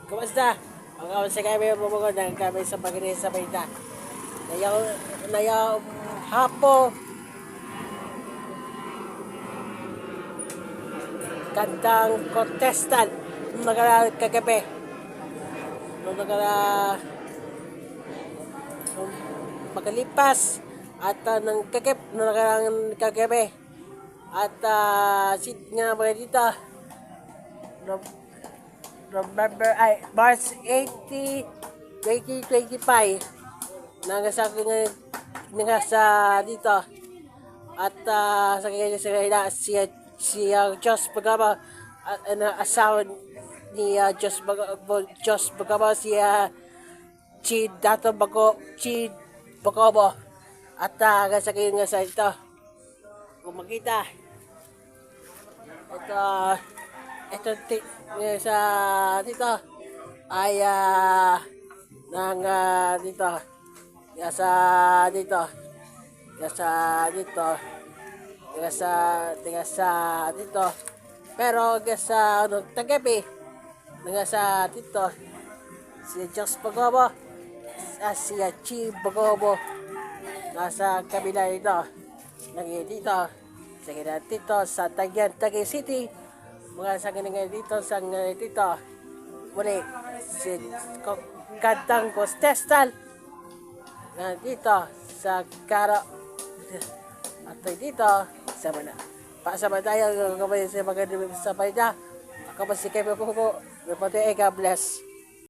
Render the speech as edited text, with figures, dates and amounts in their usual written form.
Kumusta? Ang awan sa kami bumukod ng kami sa pagkiri sa balita. Nayaw hapo kantang contestant nagara kagabi. Nagara magalipas at ng kagabi at sit nga mga dito November ay March 80 2025 nangasa dito at sa kanya si Jos Bagaba at asawa ni Jos Bagaba si Chi Bagobo at sa kanya sa ito kung makita ito sa dito ay nang dito sa dito dito pero sa tagabi sa dito si Jos Bagobo si Chi Bagobo nasa kabila ito dito sa kanya dito sa Taguig City mga sa kanya dito sa dito muli si kantang contestant dito sa Karo at dito sama tayo kapag sa mga sa payda ako ba si Kevin Puko God bless.